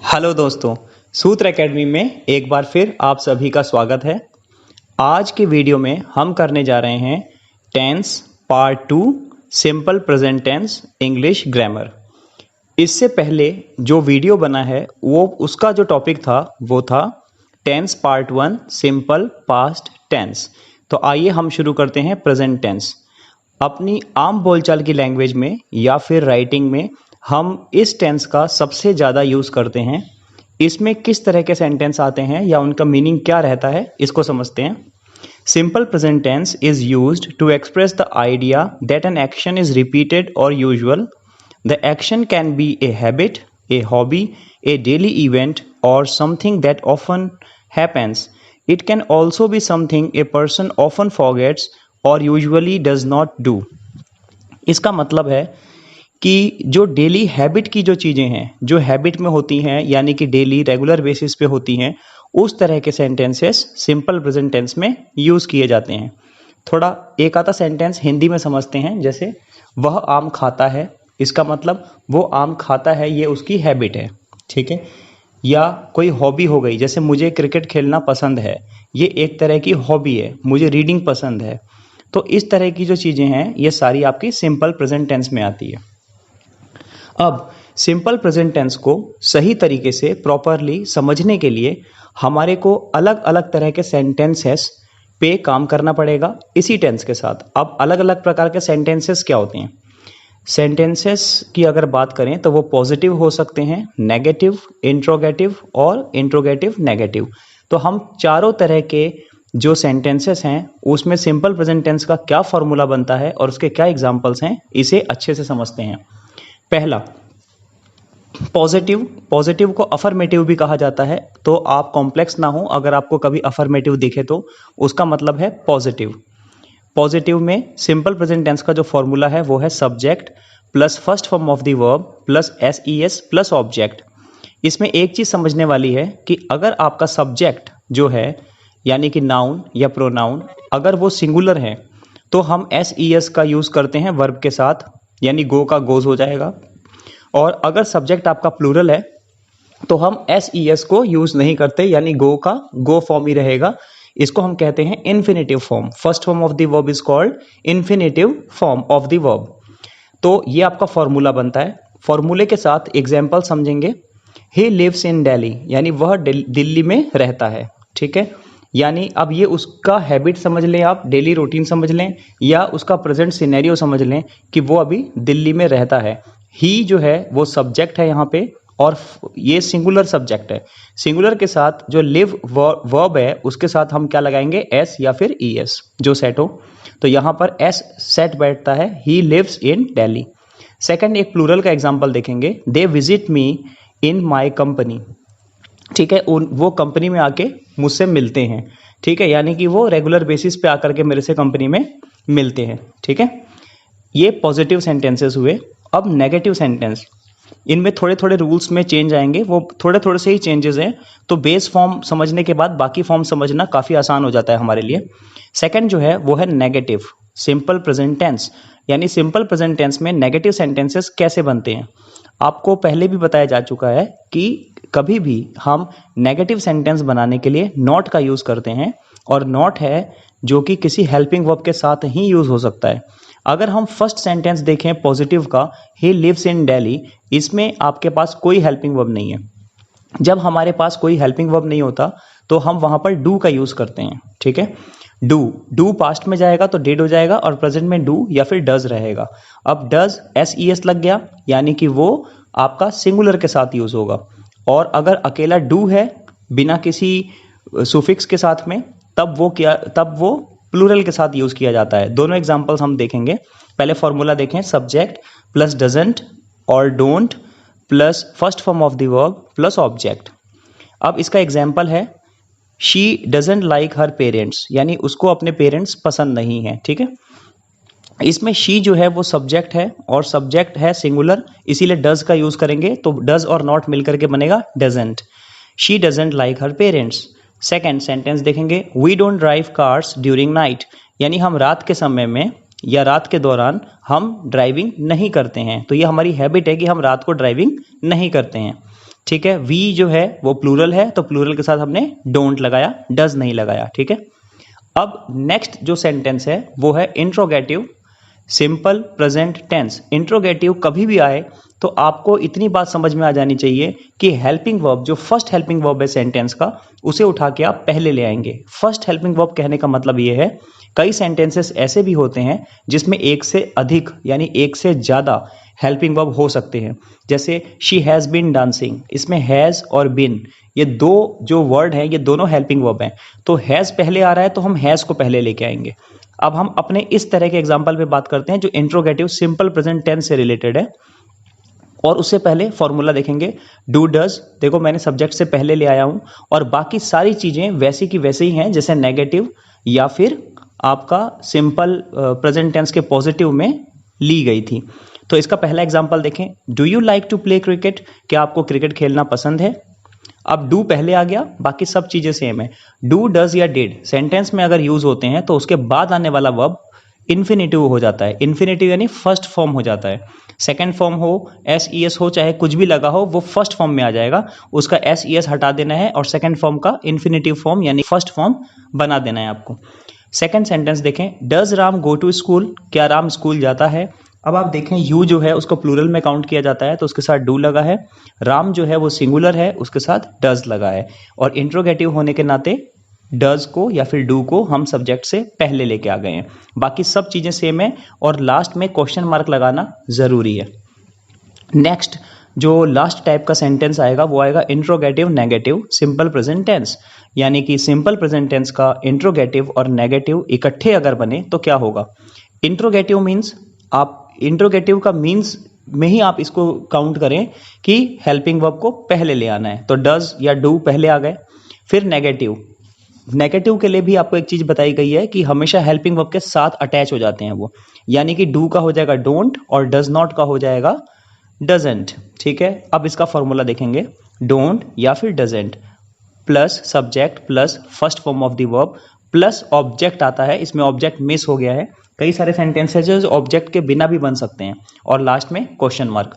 Hello दोस्तों, सूत्र academy में एक बार फिर आप सभी का स्वागत है। आज के वीडियो में हम करने जा रहे हैं tense part 2 simple present tense English grammar. इससे पहले जो वीडियो बना है वो उसका जो टॉपिक था वो था tense part 1 simple past tense. तो आइए हम शुरू करते हैं प्रेजेंट टेंस। अपनी आम बोलचाल की लैंग्वेज में या फिर राइटिंग में हम इस टेंस का सबसे ज़्यादा यूज़ करते हैं। इसमें किस तरह के सेंटेंस आते हैं या उनका मीनिंग क्या रहता है इसको समझते हैं। Simple present tense is used to express the idea that an action is repeated और usual. The action can be a habit, a hobby, a daily event और something that often happens. It can also be something a person often forgets और usually does not do. इसका मतलब है कि जो daily habit की जो चीज़ें हैं, जो हैबिट में होती हैं यानी कि डेली रेगुलर बेसिस पे होती हैं, उस तरह के सेंटेंसेस सिंपल प्रेजेंट टेंस में यूज़ किए जाते हैं। थोड़ा एक आधा सेंटेंस हिंदी में समझते हैं। जैसे वह आम खाता है, इसका मतलब वो आम खाता है, ये उसकी हैबिट है, ठीक है। या कोई हॉबी हो गई, जैसे मुझे क्रिकेट खेलना पसंद है, ये एक तरह की हॉबी है। मुझे रीडिंग पसंद है। तो इस तरह की जो चीज़ें हैं ये सारी आपकी सिंपल प्रेजेंट टेंस में आती है। अब सिंपल प्रेजेंट टेंस को सही तरीके से प्रॉपरली समझने के लिए हमारे को अलग अलग तरह के सेंटेंसेस पे काम करना पड़ेगा इसी टेंस के साथ। अब अलग अलग प्रकार के सेंटेंसेस क्या होते हैं? सेंटेंसेस की अगर बात करें तो वो पॉजिटिव हो सकते हैं, नेगेटिव, इंट्रोगेटिव और इंट्रोगेटिव नेगेटिव। तो हम चारों तरह के जो सेंटेंसेस हैं उसमें सिंपल प्रेजेंट टेंस का क्या फॉर्मूला बनता है और उसके क्या एग्जांपल्स हैं, इसे अच्छे से समझते हैं। पहला, पॉजिटिव। पॉजिटिव को अफर्मेटिव भी कहा जाता है, तो आप कॉम्प्लेक्स ना हो अगर आपको कभी अफर्मेटिव दिखे तो उसका मतलब है पॉजिटिव। पॉजिटिव में सिंपल प्रेजेंट टेंस का जो फॉर्मूला है वो है subject plus first form of the verb plus S plus object. इसमें एक चीज समझने वाली है कि अगर आपका सब्जेक्ट जो है यानी कि नाउन या प्रोनाउन अगर वो सिंगुलर है तो हम एस का यूज करते हैं वर्ब के साथ, यानी गो का गोज हो जाएगा। और अगर सब्जेक्ट आपका प्लूरल है तो हम एस को यूज नहीं करते, यानी गो का गो फॉर्म ही रहेगा। इसको हम कहते हैं infinitive form. First form of the verb is called infinitive form of the verb. तो ये आपका फॉर्मूला बनता है। फॉर्मूले के साथ एग्जाम्पल समझेंगे। ही लिव्स इन दिल्ली, यानी वह दिल्ली में रहता है, ठीक है। यानी अब ये उसका हैबिट समझ लें, आप डेली रूटीन समझ लें, या उसका प्रेजेंट सिनेरियो समझ लें कि वो अभी दिल्ली में रहता है। ही जो है वो सब्जेक्ट है यहाँ पे और ये सिंगुलर सब्जेक्ट है। सिंगुलर के साथ जो लिव वर्ब है उसके साथ हम क्या लगाएंगे, एस या फिर ईएस जो सेट हो। तो यहाँ पर एस सेट बैठता है, he lives in Delhi. Second, एक प्लूरल का एग्जांपल देखेंगे। They visit me in my company, ठीक है। वो कंपनी में आके मुझसे मिलते हैं, ठीक है, यानी कि वो रेगुलर बेसिस पे आकर के मेरे से कंपनी में मिलते हैं, ठीक है। ये पॉजिटिव सेंटेंसेस हुए। अब नेगेटिव सेंटेंस, इनमें थोड़े थोड़े रूल्स में चेंज आएंगे, वो थोड़े थोड़े से ही चेंजेस हैं। तो बेस फॉर्म समझने के बाद बाकी फॉर्म समझना काफ़ी आसान हो जाता है हमारे लिए। सेकंड जो है वो है नेगेटिव सिंपल प्रेजेंट टेंस, यानी सिंपल प्रेजेंट टेंस में नेगेटिव सेंटेंसेस कैसे बनते हैं। आपको पहले भी बताया जा चुका है कि कभी भी हम नेगेटिव सेंटेंस बनाने के लिए नॉट का यूज़ करते हैं, और नॉट है जो कि किसी हेल्पिंग वर्ब के साथ ही यूज़ हो सकता है। अगर हम फर्स्ट सेंटेंस देखें पॉजिटिव का, ही लिव्स इन दिल्ली, इसमें आपके पास कोई हेल्पिंग वर्ब नहीं है। जब हमारे पास कोई हेल्पिंग वर्ब नहीं होता तो हम वहां पर डू का यूज़ करते हैं, ठीक है। डू पास्ट में जाएगा तो डिड हो जाएगा और प्रेजेंट में डू या फिर डज रहेगा। अब डज एस लग गया, यानी कि वो आपका सिंगुलर के साथ यूज़ होगा। और अगर अकेला डू है बिना किसी सुफिक्स के साथ में, तब वो प्लूरल के साथ यूज किया जाता है। दोनों एग्जांपल्स हम देखेंगे। पहले फॉर्मूला देखें, सब्जेक्ट प्लस डजंट और don't plus first form of the verb plus object. अब इसका एग्जांपल है, she doesn't like her parents, यानी उसको अपने पेरेंट्स पसंद नहीं है, ठीक है। इसमें शी जो है वो सब्जेक्ट है और सब्जेक्ट है सिंगुलर, इसीलिए डज का यूज करेंगे। तो डज और नॉट मिलकर के बनेगा doesn't. She doesn't like her parents. Second sentence देखेंगे, we don't drive cars during night, यानी हम रात के समय में या रात के दौरान हम ड्राइविंग नहीं करते हैं। तो ये हमारी हैबिट है कि हम रात को ड्राइविंग नहीं करते हैं। ठीक है। वी जो है वो प्लूरल है, तो प्लूरल के साथ हमने डोंट लगाया, डज नहीं लगाया। ठीक है। अब नेक्स्ट जो सेंटेंस है वो है interrogative simple present tense. Interrogative कभी भी आए तो आपको इतनी बात समझ में आ जानी चाहिए कि हेल्पिंग वर्ब, जो फर्स्ट हेल्पिंग वर्ब है सेंटेंस का, उसे उठा के आप पहले ले आएंगे। फर्स्ट हेल्पिंग वर्ब कहने का मतलब ये है, कई सेंटेंसेस ऐसे भी होते हैं जिसमें एक से अधिक यानी एक से ज्यादा हेल्पिंग वर्ब हो सकते हैं। जैसे शी हैज बीन डांसिंग, इसमें हैज और बीन ये दो जो वर्ड हैं ये दोनों हेल्पिंग वर्ब हैं, तो हैज पहले आ रहा है तो हम हैज को पहले लेके आएंगे। अब हम अपने इस तरह के एग्जाम्पल पे बात करते हैं जो इंट्रोगेटिव सिंपल प्रेजेंट टेंस से रिलेटेड है, और उससे पहले फॉर्मूला देखेंगे डू डज। देखो मैंने सब्जेक्ट से पहले ले आया हूं और बाकी सारी चीजें वैसी की वैसे ही हैं जैसे नेगेटिव या फिर आपका सिंपल प्रेजेंट टेंस के पॉजिटिव में ली गई थी। तो इसका पहला एग्जांपल देखें, do you like to play cricket, क्या आपको क्रिकेट खेलना पसंद है। अब डू पहले आ गया, बाकी सब चीजें सेम है। डू डज या डिड सेंटेंस में अगर यूज होते हैं तो उसके बाद आने वाला वर्ब इन्फिनेटिव हो जाता है। इन्फिनेटिव यानी फर्स्ट फॉर्म हो जाता है। सेकंड फॉर्म हो, एस ई एस हो, चाहे कुछ भी लगा हो, वो फर्स्ट फॉर्म में आ जाएगा। उसका एस ई एस हटा देना है और सेकंड फॉर्म का इन्फिनेटिव फॉर्म यानी फर्स्ट फॉर्म बना देना है आपको। सेकंड सेंटेंस देखें, does Ram go to school, क्या राम स्कूल जाता है। अब आप देखें यू जो है उसको प्लूरल में काउंट किया जाता है तो उसके साथ डू लगा है। राम जो है वो सिंगुलर है, उसके साथ डज लगा है। और इंट्रोगेटिव होने के नाते डज को या फिर डू को हम सब्जेक्ट से पहले लेके आ गए हैं। बाकी सब चीजें सेम है और लास्ट में क्वेश्चन मार्क लगाना जरूरी है। नेक्स्ट जो लास्ट टाइप का सेंटेंस आएगा वो आएगा interrogative negative simple present tense, यानी कि सिंपल प्रेजेंट टेंस का इंट्रोगेटिव और नेगेटिव इकट्ठे अगर बने तो क्या होगा। इंट्रोगेटिव मीन्स, आप इंट्रोगेटिव का मीन्स में ही आप इसको काउंट करें कि हेल्पिंग वर्ब को पहले ले आना है, तो डज या डू पहले आ गए। फिर नेगेटिव, नेगेटिव के लिए भी आपको एक चीज बताई गई है कि हमेशा हेल्पिंग वर्ब के साथ अटैच हो जाते हैं वो, यानी कि डू का हो जाएगा डोंट और डज नॉट का हो जाएगा डजेंट। ठीक है। अब इसका फॉर्मूला देखेंगे, डोंट या फिर doesn't plus subject plus first form of the verb plus object आता है, इसमें ऑब्जेक्ट मिस हो गया है। कई सारे सेंटेंसेस जो ऑब्जेक्ट के बिना भी बन सकते हैं, और लास्ट में क्वेश्चन मार्क।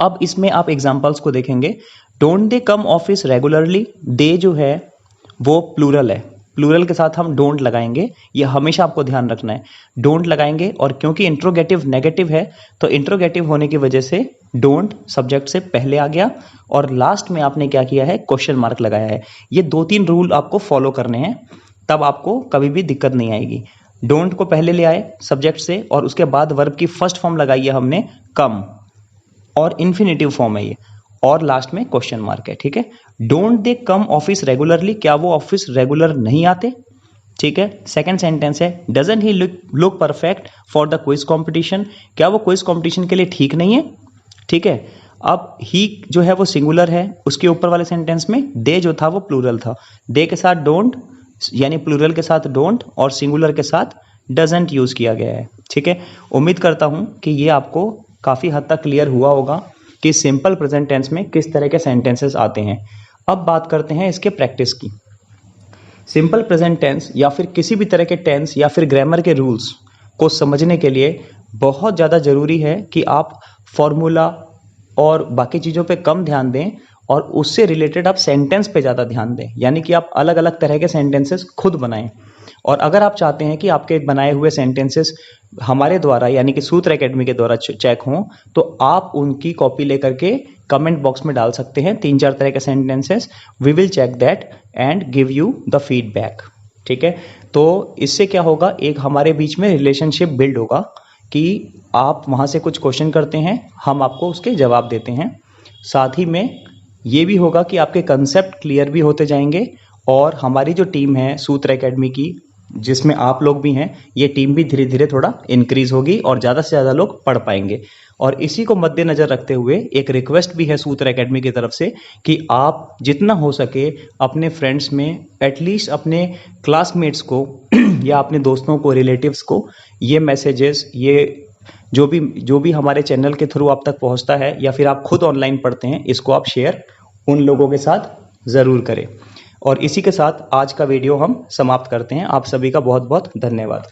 अब इसमें आप एग्जांपल्स को देखेंगे, don't they come office regularly, they जो है वो प्लूरल है, प्लूरल के साथ हम डोंट लगाएंगे, ये हमेशा आपको ध्यान रखना है। डोंट लगाएंगे और क्योंकि इंट्रोगेटिव नेगेटिव है तो इंट्रोगेटिव होने की वजह से डोंट सब्जेक्ट से पहले आ गया और लास्ट में आपने क्या किया है, क्वेश्चन मार्क लगाया है। ये 2-3 रूल आपको फॉलो करने हैं, तब आपको कभी भी दिक्कत नहीं आएगी। डोंट को पहले ले आए सब्जेक्ट से और उसके बाद वर्ब की फर्स्ट फॉर्म लगाई है हमने कम, और इन्फिनेटिव फॉर्म है ये, और लास्ट में क्वेश्चन मार्क है। ठीक है। Don't they come office regularly, क्या वो ऑफिस रेगुलर नहीं आते। ठीक है। सेकंड सेंटेंस है, doesn't he look perfect for the quiz competition, क्या वो क्विज कंपटीशन के लिए ठीक नहीं है। ठीक है। अब ही जो है वो सिंगुलर है, उसके ऊपर वाले सेंटेंस में दे जो था वो प्लूरल था, दे के साथ डोंट यानी प्लूरल के साथ डोंट और सिंगुलर के साथ डजंट यूज किया गया है। ठीक है। उम्मीद करता हूं कि ये आपको काफी हद तक क्लियर हुआ होगा कि सिंपल प्रेजेंट टेंस में किस तरह के सेंटेंसेस आते हैं। अब बात करते हैं इसके प्रैक्टिस की। सिंपल प्रेजेंट टेंस या फिर किसी भी तरह के टेंस या फिर ग्रामर के रूल्स को समझने के लिए बहुत ज़्यादा ज़रूरी है कि आप फॉर्मूला और बाकी चीज़ों पे कम ध्यान दें और उससे रिलेटेड आप सेंटेंस पे ज़्यादा ध्यान दें, यानी कि आप अलग अलग तरह के सेंटेंसेस खुद बनाएं। और अगर आप चाहते हैं कि आपके बनाए हुए सेंटेंसेस हमारे द्वारा यानी कि सूत्र एकेडमी के द्वारा चेक हों, तो आप उनकी कॉपी लेकर के कमेंट बॉक्स में डाल सकते हैं 3-4 तरह के sentences. We will check that and give you the feedback. ठीक है। तो इससे क्या होगा, एक हमारे बीच में रिलेशनशिप बिल्ड होगा कि आप वहाँ से कुछ क्वेश्चन करते हैं, हम आपको उसके जवाब देते हैं। साथ ही में ये भी होगा कि आपके कंसेप्ट क्लियर भी होते जाएंगे और हमारी जो टीम है सूत्र एकेडमी की, जिसमें आप लोग भी हैं, ये टीम भी धीरे धीरे थोड़ा इंक्रीज होगी और ज़्यादा से ज़्यादा लोग पढ़ पाएंगे। और इसी को मद्देनजर रखते हुए एक रिक्वेस्ट भी है सूत्र एकेडमी की तरफ से कि आप जितना हो सके अपने फ्रेंड्स में, एटलीस्ट अपने क्लासमेट्स को या अपने दोस्तों को, रिलेटिव्स को ये मैसेजेस, ये जो भी हमारे चैनल के थ्रू आप तक पहुंचता है या फिर आप खुद ऑनलाइन पढ़ते हैं, इसको आप शेयर उन लोगों के साथ ज़रूर करें। और इसी के साथ आज का वीडियो हम समाप्त करते हैं। आप सभी का बहुत बहुत धन्यवाद।